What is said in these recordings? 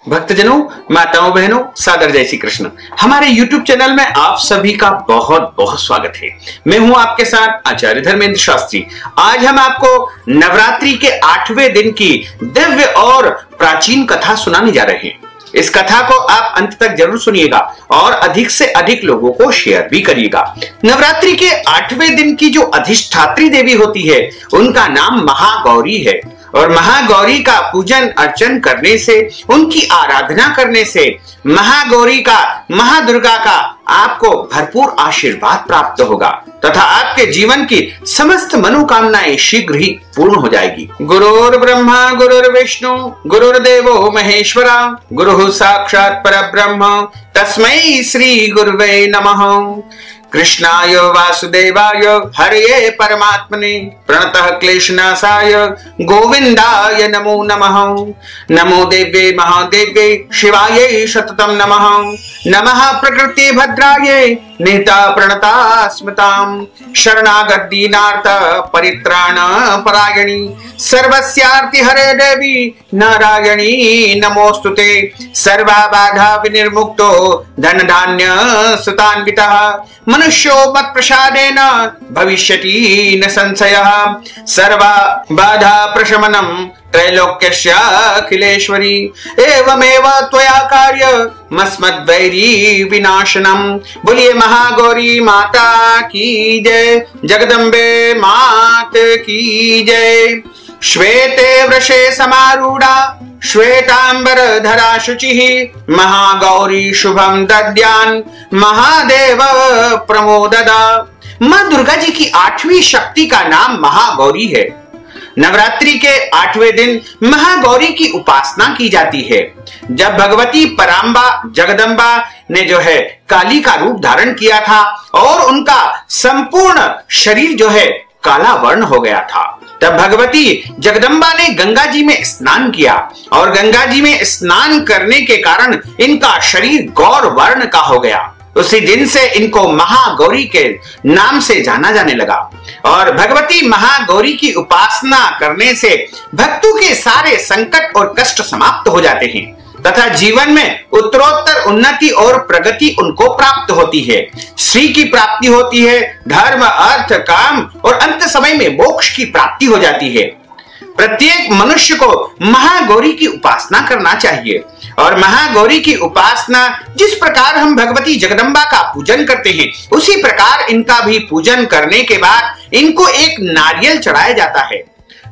भक्तजनों, माताओं, बहनों, सादर जय श्री कृष्ण। हमारे YouTube चैनल में आप सभी का बहुत बहुत स्वागत है। मैं हूं आपके साथ आचार्य धर्मेंद्र शास्त्री। आज हम आपको नवरात्रि के 8वें दिन की दिव्य और प्राचीन कथा सुनाने जा रहे हैं। इस कथा को आप अंत तक जरूर सुनिएगा और अधिक से अधिक लोगों को शेयर भी करिएगा। नवरात्रि के 8वें दिन की जो अधिष्ठात्री देवी होती है उनका नाम महागौरी है और महागौरी का पूजन अर्चन करने से, उनकी आराधना करने से महागौरी का, महादुर्गा का आपको भरपूर आशीर्वाद प्राप्त होगा तथा आपके जीवन की समस्त मनोकामनाएं शीघ्र ही पूर्ण हो जाएगी। गुरुर् ब्रह्मा गुरुर्विष्णु गुरुर्देवो महेश्वरा गुरुः साक्षात् परब्रह्म तस्मै श्री गुरुवे नमः। कृष्णाय वासुदेवाय हरये परमात्मने प्रणतः क्लेशनाशाय गोविंदाय नमो नमः। नमो देव्ये महादेव्ये शिवायै सततं नमः। नमः प्रकृति भद्रायै निहिता प्रणता स्मतां शरणागत दीनार्थ परित्राण परायणी सर्वस्यार्ति हरे देवी नारायणी नमोस्तुते। सर्वा बाधा विनिर्मुक्तो धन धान्य सुतान्वितः मनुष्यो मत् प्रसादेन भविष्यति न संशयः। सर्वा बाधा प्रशमनं त्रैलोक्यस्य अखिलेश्वरी एवमेव त्वया कार्य मस्मद्वैरी विनाशनम। बोलिए महागौरी माता की जय, जगदम्बे मात की जय। श्वेते वृषे समारूढ़ा श्वेतांबर धरा शुचिः महागौरी शुभम दद्यान महादेव प्रमोददा। मां दुर्गा जी की 8वीं शक्ति का नाम महागौरी है। नवरात्रि के 8वें दिन महागौरी की उपासना की जाती है। जब भगवती परांबा जगदम्बा ने जो है काली का रूप धारण किया था और उनका संपूर्ण शरीर जो है काला वर्ण हो गया था, तब भगवती जगदम्बा ने गंगा जी में स्नान किया और गंगा जी में स्नान करने के कारण इनका शरीर गौर वर्ण का हो गया। उसी दिन से इनको महागौरी के नाम से जाना जाने लगा और भगवती महागौरी की उपासना करने से भक्तों के सारे संकट और कष्ट समाप्त हो जाते हैं तथा जीवन में उत्तरोत्तर उन्नति और प्रगति उनको प्राप्त होती है। श्री की प्राप्ति होती है, धर्म अर्थ काम और अंत समय में मोक्ष की प्राप्ति हो जाती है। प्रत्येक मनुष्य को महागौरी की उपासना करना चाहिए और महागौरी की उपासना जिस प्रकार हम भगवती जगदम्बा का पूजन करते हैं उसी प्रकार इनका भी पूजन करने के बाद इनको एक नारियल चढ़ाया जाता है।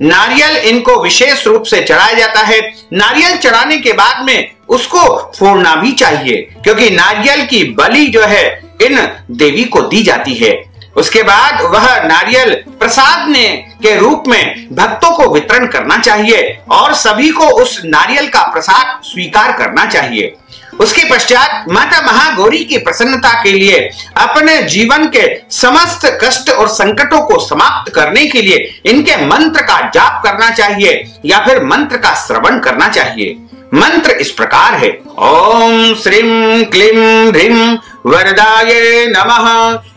नारियल इनको विशेष रूप से चढ़ाया जाता है। नारियल चढ़ाने के बाद में उसको फोड़ना भी चाहिए क्योंकि नारियल की बलि जो है इन देवी को दी जाती है। उसके बाद वह नारियल प्रसाद ने के रूप में भक्तों को वितरण करना चाहिए और सभी को उस नारियल का प्रसाद स्वीकार करना चाहिए। उसके पश्चात माता महागौरी की प्रसन्नता के लिए अपने जीवन के समस्त कष्ट और संकटों को समाप्त करने के लिए इनके मंत्र का जाप करना चाहिए या फिर मंत्र का श्रवण करना चाहिए। मंत्र इस प्रकार है, ओम श्रीं क्लीं ह्रीं वरदाये नमः।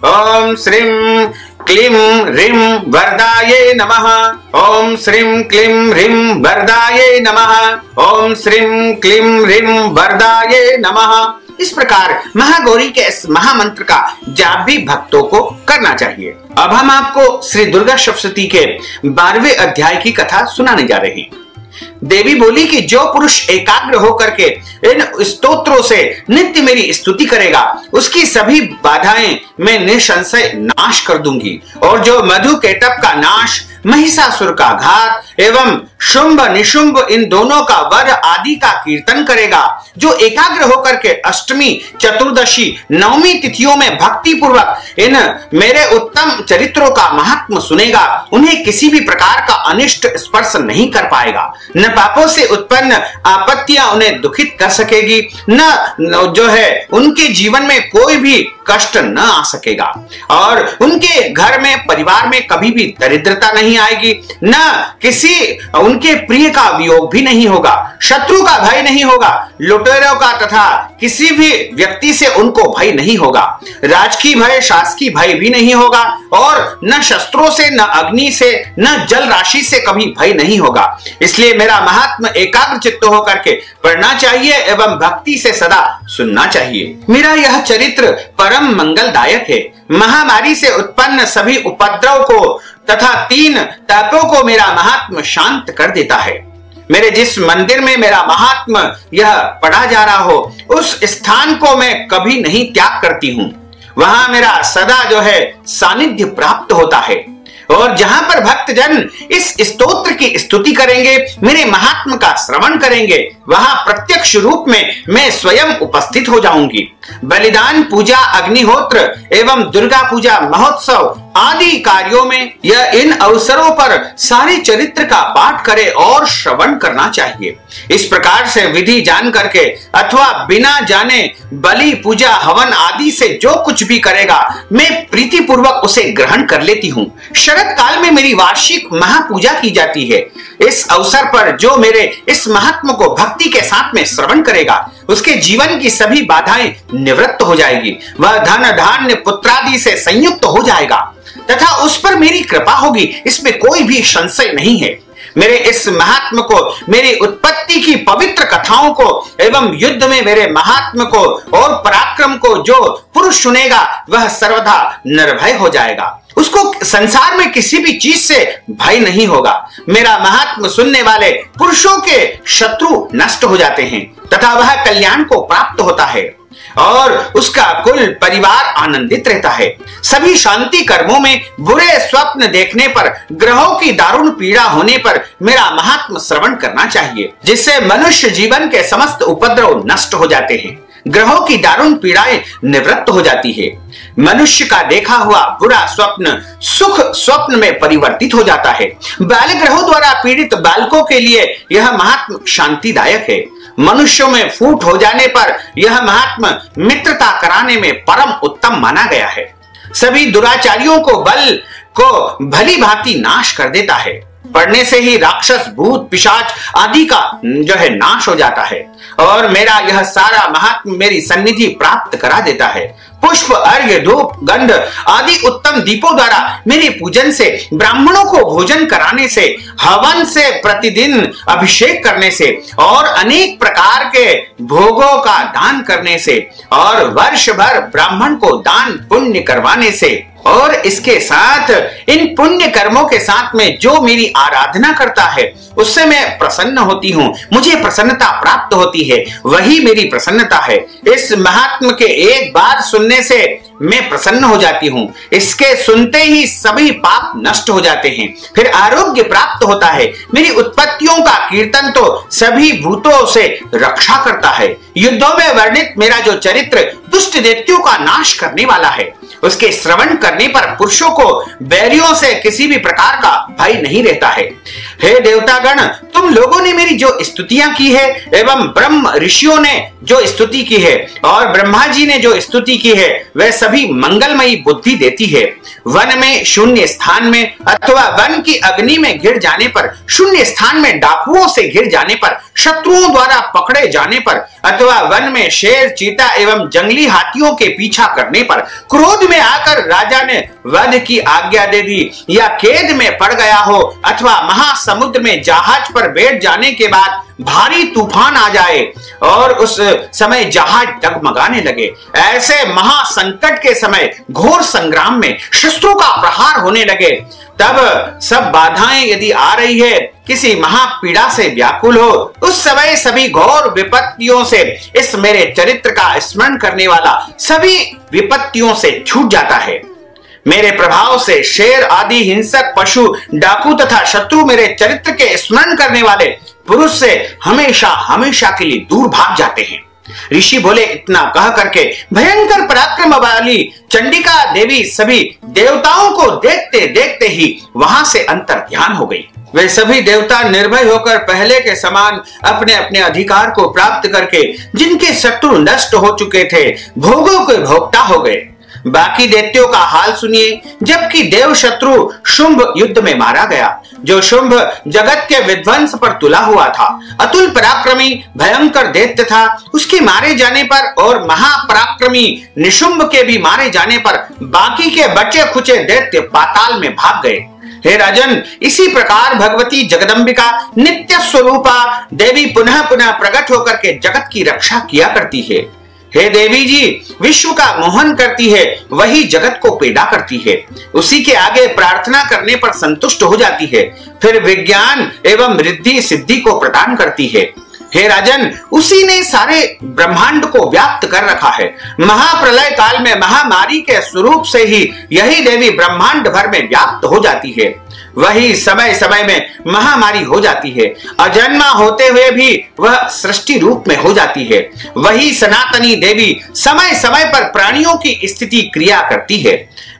ओम श्रीं क्लीं ह्रीं वरदाये नमः। ओम श्रीं क्लीं ह्रीं वरदाये नमः। ओम श्रीं क्लीं ह्रीं वरदाये नमः। इस प्रकार महागौरी के इस महामंत्र का जाप भी भक्तों को करना चाहिए। अब हम आपको श्री दुर्गा सप्तशती के 12वें अध्याय की कथा सुनाने जा रहे हैं। देवी बोली कि जो पुरुष एकाग्र होकर के इन स्तोत्रों से नित्य मेरी स्तुति करेगा उसकी सभी बाधाएं मैं निसंशय नाश कर दूंगी और जो मधु केटप का नाश, महिषासुर का घात एवं शुंभ निशुंभ इन दोनों का वध आदि का कीर्तन करेगा, जो एकाग्र होकर के अष्टमी, चतुर्दशी, नवमी तिथियों में भक्ति पूर्वक इन मेरे उत्तम चरित्रों का महात्म सुनेगा, उन्हें किसी भी प्रकार का अनिष्ट स्पर्श नहीं कर पाएगा। न पापों से उत्पन्न आपत्तियां उन्हें दुखित कर सकेगी, न जो है उनके जीवन में कोई भी कष्ट न आ सकेगा और उनके घर में परिवार में कभी भी दरिद्रता नहीं आएगी, न किसी उनके प्रिय का वियोग भी नहीं होगा, शत्रु का भय नहीं होगा, लुटेरों का तथा किसी भी व्यक्ति से उनको भय नहीं होगा, राजकीय भय शासकीय भय भी नहीं होगा, और न शस्त्रों से, न अग्नि से, न जल राशि से कभी भय नहीं होगा। इसलिए मेरा महात्मा एकाग्र चित्त होकर के पढ़ना चाहिए एवं भक्ति से सदा सुनना चाहिए। मेरा यह चरित्र परम मंगलदायक है। महामारी से उत्पन्न सभी उपद्रव को तथा 3 तापों को मेरा महात्मा शांत कर देता है। मेरे जिस मंदिर में मेरा महात्मा यह पढ़ा जा रहा हो, उस स्थान को मैं कभी नहीं त्याग करती हूँ। वहां मेरा सदा जो है सानिध्य प्राप्त होता है, और जहां पर भक्तजन इस स्तोत्र की स्तुति करेंगे, मेरे महात्मा का श्रवण करेंगे, वहां प्रत्यक्ष रूप में मैं स्वयं उपस्थित हो जाऊंगी। बलिदान, पूजा, अग्निहोत्र एवं दुर्गा पूजा महोत्सव आदि कार्यों में यह इन अवसरों पर सारे चरित्र का पाठ करे और श्रवण करना चाहिए। इस प्रकार से विधि जान करके अथवा बिना जाने बलि, पूजा, हवन आदि से जो कुछ भी करेगा, मैं प्रीति पूर्वक उसे ग्रहण कर लेती हूँ। शरद काल में मेरी वार्षिक महापूजा की जाती है। इस अवसर पर जो मेरे इस महात्मा को भक्ति के साथ में श्रवण करेगा, उसके जीवन की सभी बाधाएं निवृत्त हो जाएगी, वह धन धान्य पुत्रादि से संयुक्त हो जाएगा तथा उस पर मेरी कृपा होगी, इसमें कोई भी संशय नहीं है। मेरे इस महात्मा को, मेरी उत्पत्ति की पवित्र कथाओं को एवं युद्ध में मेरे महात्मा को और पराक्रम को जो पुरुष सुनेगा, वह सर्वदा निर्भय हो जाएगा। उसको संसार में किसी भी चीज से भय नहीं होगा। मेरा महात्मा सुनने वाले पुरुषों के शत्रु नष्ट हो जाते हैं तथा वह कल्याण को प्राप्त होता है और उसका कुल परिवार आनंदित रहता है। सभी शांति कर्मों में बुरे स्वप्न देखने पर, ग्रहों की दारुण पीड़ा होने पर मेरा महात्मा श्रवण करना चाहिए, जिससे मनुष्य जीवन के समस्त उपद्रव नष्ट हो जाते हैं, ग्रहों की दारुण पीड़ाएं निवृत्त हो जाती है। मनुष्य का देखा हुआ बुरा स्वप्न सुख स्वप्न में परिवर्तित हो जाता है। बाल ग्रहों द्वारा पीड़ित बालकों के लिए यह महात्मा शांतिदायक है। मनुष्यों में फूट हो जाने पर यह महात्मा मित्रता कराने में परम उत्तम माना गया है। सभी दुराचारियों को बल को भली भांति नाश कर देता है। पढ़ने से ही राक्षस, भूत, पिशाच आदि का जो है नाश हो जाता है और मेरा यह सारा महात्मा मेरी सन्निधि प्राप्त करा देता है। पुष्प, अर्घ्य, धूप, गंध आदि उत्तम दीपों द्वारा मेरे पूजन से, ब्राह्मणों को भोजन कराने से, हवन से, प्रतिदिन अभिषेक करने से और अनेक प्रकार के भोगों का दान करने से और वर्ष भर ब्राह्मण को दान पुण्य करवाने से और इसके साथ इन पुण्य कर्मों के साथ में जो मेरी आराधना करता है, उससे मैं प्रसन्न होती हूँ, मुझे प्रसन्नता प्राप्त होती है, वही मेरी प्रसन्नता है। इस महात्मा के एक बार सुनने से मैं प्रसन्न हो जाती हूँ। इसके सुनते ही सभी पाप नष्ट हो जाते हैं, फिर आरोग्य प्राप्त होता है। मेरी उत्पत्तियों का कीर्तन तो सभी भूतों से रक्षा करता है। युद्धों में वर्णित मेरा जो चरित्र दुष्ट दैत्यों का नाश करने वाला है, उसके श्रवण करने पर पुरुषों को बैरियों से किसी भी प्रकार का भय नहीं रहता है। हे देवतागण, तुम लोगों ने मेरी जो स्तुतियां की है एवं ब्रह्म ऋषियों ने जो स्तुति की है और ब्रह्मा जी ने जो स्तुति की है, वह सभी मंगलमयी बुद्धि देती है। वन में शून्य स्थान में अथवा वन की अग्नि में गिर जाने पर, शून्य स्थान में डाकुओं से गिर जाने पर, शत्रुओं द्वारा पकड़े जाने पर अथवा वन में शेर, चीता एवं जंगली हाथियों के पीछा करने पर, क्रोध में आकर राजा ने वध की आज्ञा दे दी या कैद में पड़ गया हो अथवा महासमुद्र में जहाज पर बैठ जाने के बाद भारी तूफान आ जाए और उस समय जहाज डगमगाने लगे, ऐसे महासंकट के समय घोर संग्राम में शस्त्रों का प्रहार होने लगे, तब सब बाधाएं यदि आ रही है, किसी महापीड़ा से व्याकुल हो, उस समय सभी घोर विपत्तियों से इस मेरे चरित्र का स्मरण करने वाला सभी विपत्तियों से छूट जाता है। मेरे प्रभाव से शेर आदि हिंसक पशु, डाकू तथा शत्रु मेरे चरित्र के स्मरण करने वाले पुरुष से हमेशा हमेशा के लिए दूर भाग जाते हैं। ऋषि बोले, इतना कह करके भयंकर पराक्रम वाली चंडिका देवी सभी देवताओं को देखते देखते ही वहां से अंतर ध्यान हो गई। वे सभी देवता निर्भय होकर पहले के समान अपने अपने अधिकार को प्राप्त करके जिनके शत्रु नष्ट हो चुके थे, भोगों के भोक्ता हो गए। बाकी दैत्यों का हाल सुनिए। जबकि देव शत्रु शुंभ युद्ध में मारा गया, जो शुंभ जगत के विध्वंस पर तुला हुआ था, अतुल पराक्रमी भयंकर दैत्य था, उसके मारे जाने पर और महापराक्रमी निशुंभ के भी मारे जाने पर बाकी के बचे खुचे दैत्य पाताल में भाग गए। हे राजन, इसी प्रकार भगवती जगदंबिका नित्य स्वरूपा देवी पुनः पुनः प्रकट होकर के जगत की रक्षा किया करती है। हे देवी जी, विश्व का मोहन करती है, वही जगत को पैदा करती है, उसी के आगे प्रार्थना करने पर संतुष्ट हो जाती है, फिर विज्ञान एवं रिद्धि सिद्धि को प्रदान करती है। हे राजन, उसी ने सारे ब्रह्मांड को व्याप्त कर रखा है। महाप्रलय काल में महामारी के स्वरूप से ही यही देवी ब्रह्मांड भर में व्याप्त हो जाती है, वही समय समय में महामारी हो जाती है। अजन्मा होते हुए भी वह सृष्टि रूप में हो जाती है। वही सनातनी देवी समय समय पर प्राणियों की स्थिति क्रिया करती है।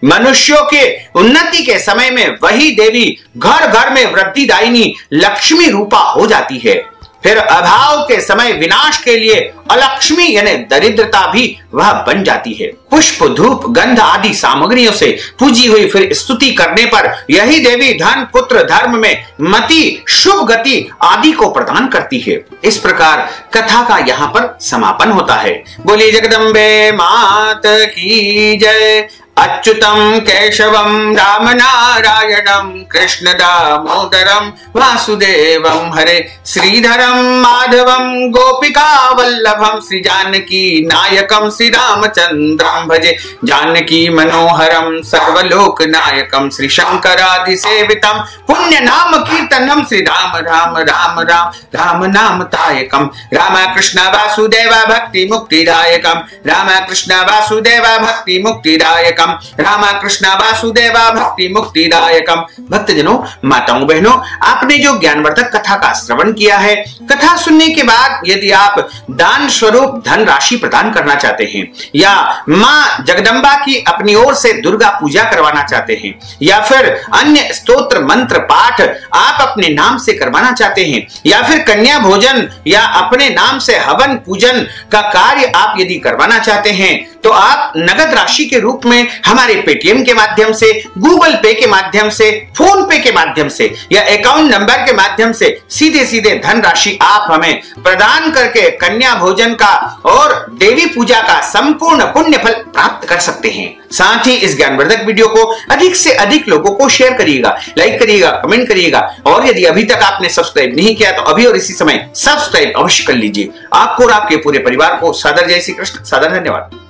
मनुष्यों के उन्नति के समय में वही देवी घर घर में वृद्धिदायिनी लक्ष्मी रूपा हो जाती है। फिर अभाव के समय विनाश के लिए अलक्ष्मी यानी दरिद्रता भी वह बन जाती है। पुष्प, धूप, गंध आदि सामग्रियों से पूजी हुई फिर स्तुति करने पर यही देवी धन, पुत्र, धर्म में मति, शुभ गति आदि को प्रदान करती है। इस प्रकार कथा का यहाँ पर समापन होता है। बोलिए जगदम्बे मात की जय। अच्युतम केशवम राम नारायणम कृष्ण दामोदरम वासुदेवम हरे श्रीधरम माधवम गोपिका वल्लभम श्री जानकी नायकम श्री रामचंद्रम भजे जानकी मनोहरम सर्वलोक नायकम श्री शंकरादि सेवितम पुण्य नाम कीर्तनम श्री राम राम राम राम राम नाम तायकम राम कृष्ण वासुदेव भक्ति मुक्तिदायकम राम कृष्ण वासुदेव भक्ति मुक्तिदायकम राम कृष्ण वासुदेव भक्ति मुक्तिदायकम। भक्तजनों, माताओं, बहनों, आपने जो ज्ञानवर्धक कथा का श्रवण किया है, कथा सुनने के बाद यदि आप दान स्वरूप धन राशि प्रदान करना चाहते हैं या मां जगदम्बा की अपनी ओर से दुर्गा पूजा करवाना चाहते हैं या फिर अन्य स्तोत्र मंत्र पाठ आप अपने नाम से करवाना चाहते हैं या फिर कन्या भोजन या अपने नाम से हवन पूजन का कार्य आप यदि करवाना चाहते हैं तो आप नगद राशि के रूप में हमारे पेटीएम के माध्यम से, गूगल पे के माध्यम से, फोन पे के माध्यम से या अकाउंट नंबर के माध्यम से सीधे सीधे धन राशि आप हमें प्रदान करके कन्या भोजन का और देवी पूजा का संपूर्ण पुण्य फल प्राप्त कर सकते हैं। साथ ही इस ज्ञानवर्धक वीडियो को अधिक से अधिक लोगों को शेयर करिएगा, लाइक करिएगा, कमेंट करिएगा और यदि अभी तक आपने सब्सक्राइब नहीं किया तो अभी और इसी समय सब्सक्राइब अवश्य कर लीजिए। आपको और आपके पूरे परिवार को सादर जय श्री कृष्ण, सादर धन्यवाद।